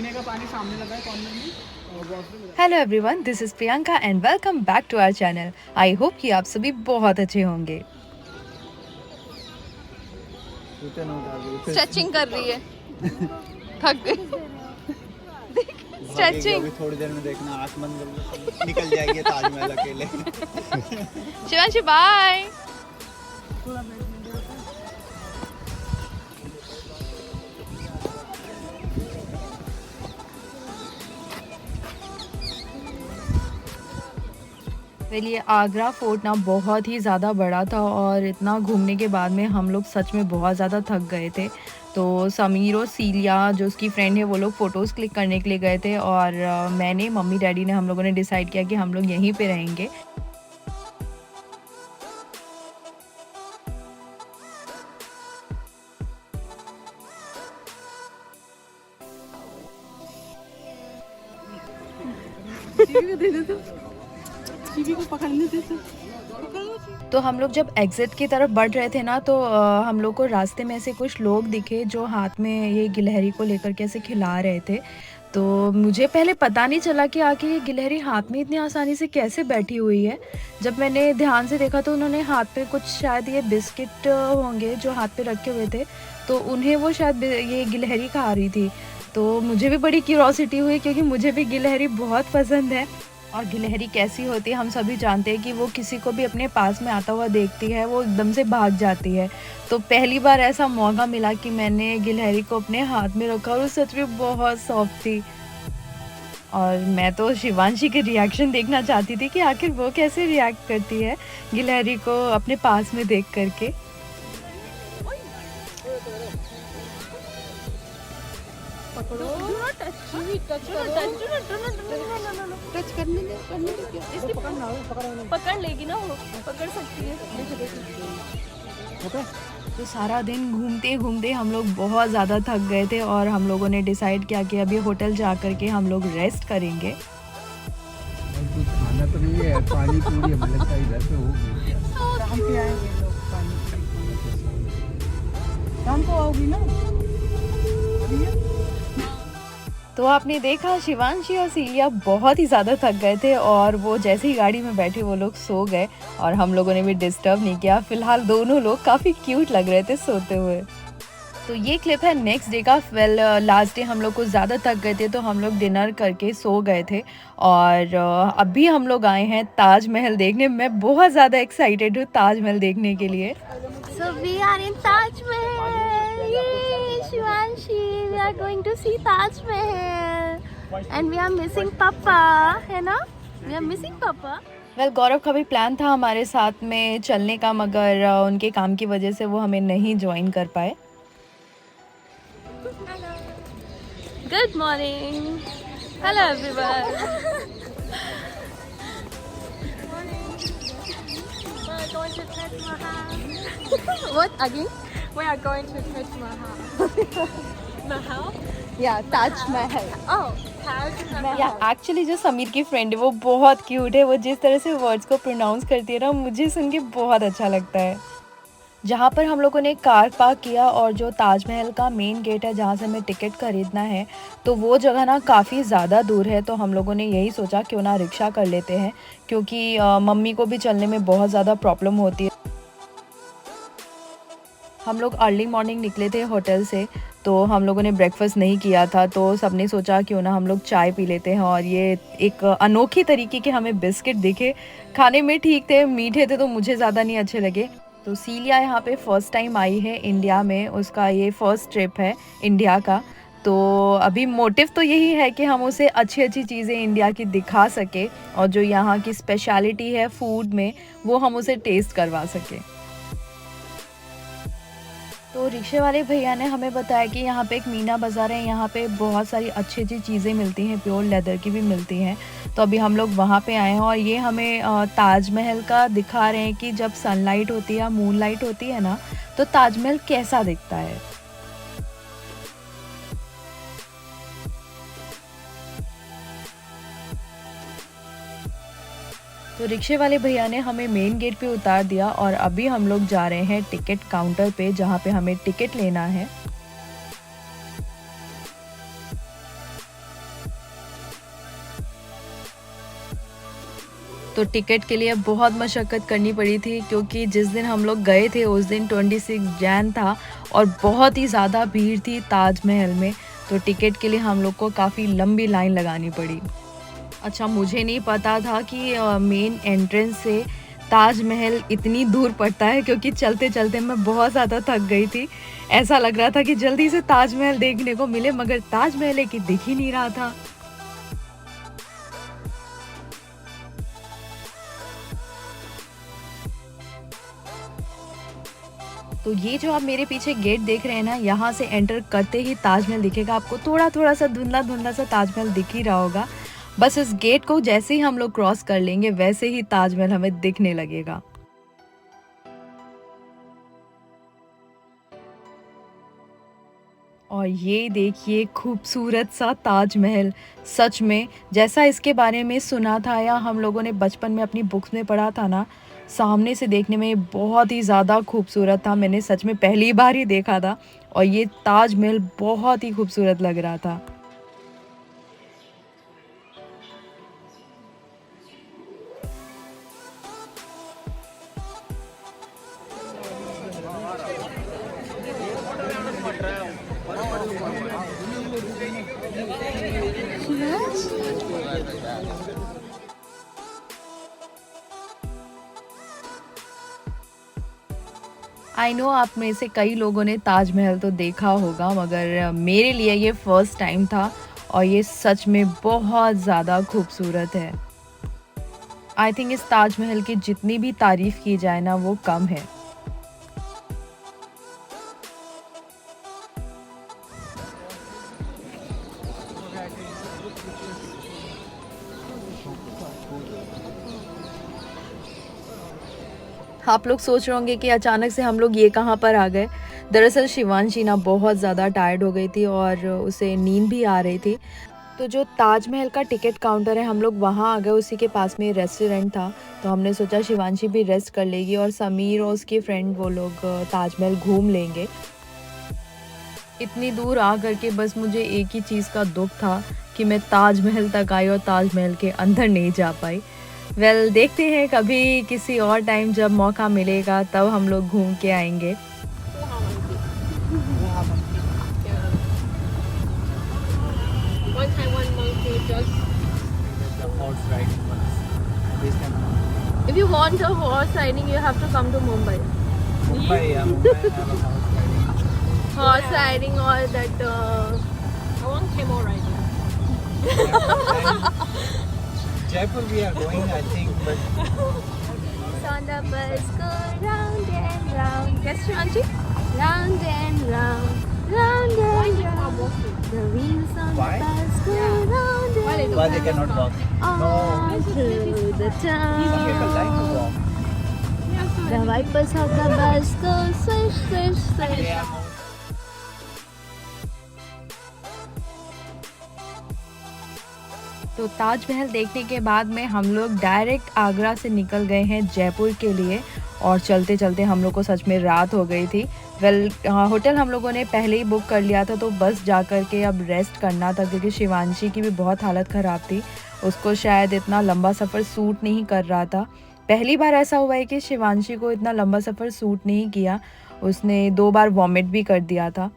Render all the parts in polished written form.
पीने का पानी सामने लगा है कॉर्नर में और washroom. Hello everyone, this is Priyanka and welcome back to our channel. I hope कि आप सभी बहुत अच्छे होंगे। स्ट्रेचिंग कर रही है, थक गई। स्ट्रेचिंग। अभी थोड़ी देर में देखना आंख बंद कर लो, निकल जाएगी ताजमहल अकेले। शिवांशी बाय। ये आगरा फोर्ट ना बहुत ही ज़्यादा बड़ा था और इतना घूमने के बाद में हम लोग सच में बहुत ज़्यादा थक गए थे। तो समीर और सीलिया जो उसकी फ्रेंड है वो लोग फ़ोटोज़ क्लिक करने के लिए गए थे और मैंने मम्मी डैडी ने हम लोगों ने डिसाइड किया कि हम लोग यहीं पे रहेंगे। तो हम लोग जब एग्ज़िट की तरफ बढ़ रहे थे ना तो हम लोग को रास्ते में ऐसे कुछ लोग दिखे जो हाथ में ये गिलहरी को लेकर के ऐसे खिला रहे थे। तो मुझे पहले पता नहीं चला कि आखिर ये गिलहरी हाथ में इतनी आसानी से कैसे बैठी हुई है। जब मैंने ध्यान से देखा तो उन्होंने हाथ पे कुछ शायद ये बिस्किट होंगे जो हाथ पे रखे हुए थे, तो उन्हें वो शायद ये गिलहरी खा रही थी। तो मुझे भी बड़ी क्यूरोसिटी हुई क्योंकि मुझे भी गिलहरी बहुत पसंद है। और गिलहरी कैसी होती है हम सभी जानते हैं कि वो किसी को भी अपने पास में आता हुआ देखती है वो एकदम से भाग जाती है। तो पहली बार ऐसा मौका मिला कि मैंने गिलहरी को अपने हाथ में रखा और वो सच में बहुत सॉफ्ट थी। और मैं तो शिवांशी के रिएक्शन देखना चाहती थी कि आखिर वो कैसे रिएक्ट करती है गिलहरी को अपने पास में देख करके। पकड़ लेगी ना, वो पकड़ सकती है। तो सारा दिन घूमते घूमते हम लोग बहुत ज़्यादा थक गए थे और हम लोगों ने डिसाइड किया कि अभी होटल जा कर के हम लोग रेस्ट करेंगे। कुछ खाना तो नहीं है, पानी पूरी हमें लगता है इधर पे होगी। शाम पे आएंगे लोग पानी। शाम को आओगी ना? तो आपने देखा शिवांशी और सीलिया बहुत ही ज़्यादा थक गए थे और वो जैसे ही गाड़ी में बैठे वो लोग सो गए और हम लोगों ने भी डिस्टर्ब नहीं किया। फ़िलहाल दोनों लोग काफ़ी क्यूट लग रहे थे सोते हुए। तो ये क्लिप है नेक्स्ट डे का। लास्ट डे हम लोग को ज़्यादा थक गए थे तो हम लोग डिनर करके सो गए थे और अभी हम लोग आए हैं ताजमहल देखने। मैं बहुत ज़्यादा एक्साइटेड हूँ ताजमहल देखने के लिए। So we are in Taj Mahal. Yay, Shivanshi, we are going to see Taj Mahal. And we are missing Papa, है ना? We are missing Papa. गौरव का भी प्लान था हमारे साथ में चलने का, मगर उनके काम की वजह से वो हमें नहीं ज्वाइन कर पाए। Good morning. Hello everyone. We're going to Taj Mahal. What again? We are going to Taj Mahal. Mahal? या ताजमहल। Oh, Taj Mahal. या एक्चुअली जो समीर की फ्रेंड है वो बहुत क्यूट है। वो जिस तरह से वर्ड्स को प्रोनाउंस करती है ना मुझे सुन के बहुत अच्छा लगता है। जहाँ पर हम लोगों ने कार पार्क किया और जो ताजमहल का मेन गेट है जहाँ से हमें टिकट खरीदना है तो वो जगह ना काफ़ी ज़्यादा दूर है। तो हम लोगों ने यही सोचा क्यों ना रिक्शा कर लेते हैं क्योंकि मम्मी को भी चलने में बहुत ज़्यादा प्रॉब्लम होती है। हम लोग अर्ली मॉर्निंग निकले थे होटल से तो हम लोगों ने ब्रेकफास्ट नहीं किया था तो सबने सोचा क्यों ना हम लोग चाय पी लेते हैं। और ये एक अनोखी तरीके के हमें बिस्किट दिखे, खाने में ठीक थे, मीठे थे तो मुझे ज़्यादा नहीं अच्छे लगे। तो सीलिया यहाँ पे फ़र्स्ट टाइम आई है इंडिया में, उसका ये फ़र्स्ट ट्रिप है इंडिया का। तो अभी मोटिव तो यही है कि हम उसे अच्छी अच्छी चीज़ें इंडिया की दिखा सके और जो यहाँ की स्पेशलिटी है फूड में वो हम उसे टेस्ट करवा सकें। तो रिक्शे वाले भैया ने हमें बताया कि यहाँ पे एक मीना बाज़ार है, यहाँ पे बहुत सारी अच्छी अच्छी चीज़ें मिलती हैं, प्योर लेदर की भी मिलती हैं। तो अभी हम लोग वहाँ पे आए हैं और ये हमें ताजमहल का दिखा रहे हैं कि जब सनलाइट होती है या मूनलाइट होती है ना तो ताजमहल कैसा दिखता है। तो रिक्शे वाले भैया ने हमें मेन गेट पे उतार दिया और अभी हम लोग जा रहे हैं टिकट काउंटर पे जहाँ पे हमें टिकट लेना है। तो टिकट के लिए बहुत मशक्क़त करनी पड़ी थी, क्योंकि जिस दिन हम लोग गए थे उस दिन 26 जैन था और बहुत ही ज़्यादा भीड़ थी ताजमहल में। तो टिकट के लिए हम लोग को काफ़ी लंबी लाइन लगानी पड़ी। अच्छा, मुझे नहीं पता था कि मेन एंट्रेंस से ताजमहल इतनी दूर पड़ता है, क्योंकि चलते चलते मैं बहुत ज़्यादा थक गई थी। ऐसा लग रहा था कि जल्दी से ताजमहल देखने को मिले, मगर ताजमहल है कि दिख ही नहीं रहा था। तो ये जो आप मेरे पीछे गेट देख रहे हैं ना, यहाँ से एंटर करते ही ताजमहल दिखेगा आपको। थोड़ा थोड़ा सा धुंधला धुंधला सा ताजमहल दिख ही रहा होगा। बस इस गेट को जैसे ही हम लोग क्रॉस कर लेंगे वैसे ही ताजमहल हमें दिखने लगेगा। और ये देखिए खूबसूरत सा ताजमहल। सच में जैसा इसके बारे में सुना था या हम लोगों ने बचपन में अपनी बुक्स में पढ़ा था ना, सामने से देखने में ये बहुत ही ज़्यादा खूबसूरत था। मैंने सच में पहली बार ही देखा था और ये ताजमहल बहुत ही खूबसूरत लग रहा था। आई नो आप में से कई लोगों ने ताजमहल तो देखा होगा, मगर मेरे लिए ये फ़र्स्ट टाइम था और ये सच में बहुत ज़्यादा खूबसूरत है। आई थिंक इस ताजमहल की जितनी भी तारीफ़ की जाए ना वो कम है। आप लोग सोच रहे होंगे कि अचानक से हम लोग ये कहाँ पर आ गए। दरअसल शिवांशी ना बहुत ज़्यादा टायर्ड हो गई थी और उसे नींद भी आ रही थी। तो जो ताजमहल का टिकट काउंटर है हम लोग वहाँ आ गए। उसी के पास में रेस्टोरेंट था, तो हमने सोचा शिवांशी भी रेस्ट कर लेगी और समीर और उसकी फ्रेंड वो लोग ताजमहल घूम लेंगे। इतनी दूर आ करके बस मुझे एक ही चीज़ का दुख था कि मैं ताजमहल तक आई और ताजमहल के अंदर नहीं जा पाई। वेल देखते हैं कभी किसी और टाइम जब मौका मिलेगा तब हम लोग घूम के आएंगे। If you want a horse riding, you have to come to Mumbai. Mumbai have a horse riding. Horse riding or that. I want camel riding. Jaipur we are going, I think, but On the bus go round and round. Yes, Shivanshi? Round and round, round and round. The wheels on Why? the bus go round and why they cannot walk? on through the Some people like to town. walk. The wipers of the bus go swish, swish, swish. तो ताजमहल देखने के बाद में हम लोग direct Agra से निकल गए हैं जयपुर के लिए और चलते चलते हम लोग को सच में रात हो गई थी। वेल होटल हम लोगों ने पहले ही बुक कर लिया था, तो बस जा कर के अब रेस्ट करना था, क्योंकि शिवांशी की भी बहुत हालत ख़राब थी। उसको शायद इतना लंबा सफ़र सूट नहीं कर रहा था। पहली बार ऐसा हुआ है कि शिवांशी को इतना लंबा सफ़र सूट नहीं किया। उसने 2 बार वॉमिट भी कर दिया था।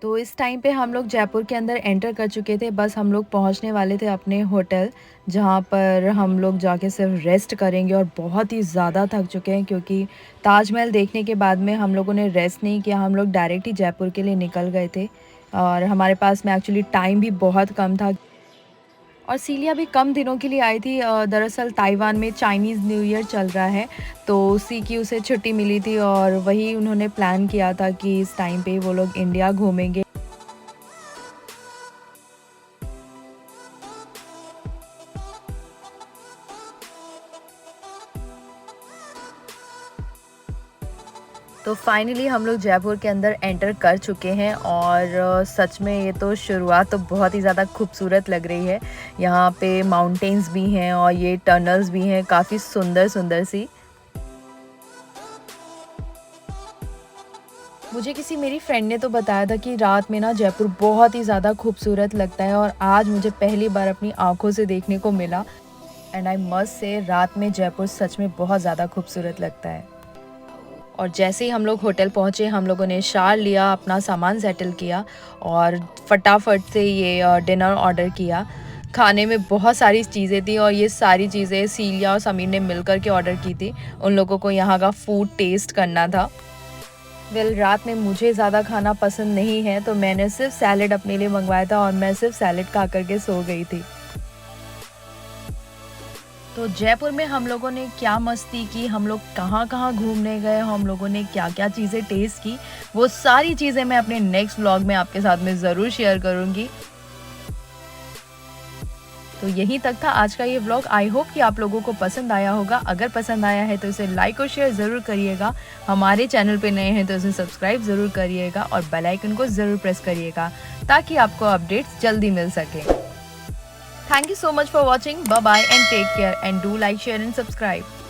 तो इस टाइम पे हम लोग जयपुर के अंदर एंटर कर चुके थे। बस हम लोग पहुंचने वाले थे अपने होटल, जहां पर हम लोग जाके सिर्फ रेस्ट करेंगे और बहुत ही ज़्यादा थक चुके हैं, क्योंकि ताजमहल देखने के बाद में हम लोगों ने रेस्ट नहीं किया। हम लोग डायरेक्ट ही जयपुर के लिए निकल गए थे और हमारे पास में एक्चुअली टाइम भी बहुत कम था। और सीलिया भी कम दिनों के लिए आई थी। दरअसल ताइवान में चाइनीज़ न्यू ईयर चल रहा है, तो उसी की उसे छुट्टी मिली थी और वही उन्होंने प्लान किया था कि इस टाइम पे वो लोग इंडिया घूमेंगे। तो फाइनली हम लोग जयपुर के अंदर एंटर कर चुके हैं और सच में ये तो शुरुआत तो बहुत ही ज़्यादा खूबसूरत लग रही है। यहाँ पे माउंटेन्स भी हैं और ये टनल्स भी हैं, काफ़ी सुंदर सुंदर सी। मुझे किसी मेरी फ्रेंड ने तो बताया था कि रात में ना जयपुर बहुत ही ज़्यादा खूबसूरत लगता है और आज मुझे पहली बार अपनी आँखों से देखने को मिला। एंड आई मस्ट से रात में जयपुर सच में बहुत ज़्यादा खूबसूरत लगता है। और जैसे ही हम लोग होटल पहुँचे, हम लोगों ने शार लिया, अपना सामान सेटल किया और फटाफट से ये डिनर ऑर्डर किया। खाने में बहुत सारी चीज़ें थी और ये सारी चीज़ें सीलिया और समीर ने मिलकर के ऑर्डर की थी। उन लोगों को यहाँ का फूड टेस्ट करना था। रात में मुझे ज़्यादा खाना पसंद नहीं है, तो मैंने सिर्फ सैलेड अपने लिए मंगवाया था और मैं सिर्फ सैलेड खा करके सो गई थी। तो जयपुर में हम लोगों ने क्या मस्ती की, हम लोग कहाँ कहाँ घूमने गए, हम लोगों ने क्या क्या चीज़ें टेस्ट की, वो सारी चीज़ें मैं अपने नेक्स्ट व्लॉग में आपके साथ में ज़रूर शेयर करूँगी। तो यहीं तक था आज का ये व्लॉग। आई होप कि आप लोगों को पसंद आया होगा। अगर पसंद आया है तो इसे लाइक और शेयर ज़रूर करिएगा। हमारे चैनल पे नए हैं तो इसे सब्सक्राइब ज़रूर करिएगा और बेल आइकन को ज़रूर प्रेस करिएगा ताकि आपको अपडेट्स जल्दी मिल सके। Thank you so much for watching. Bye bye and take care, and do like, share and subscribe.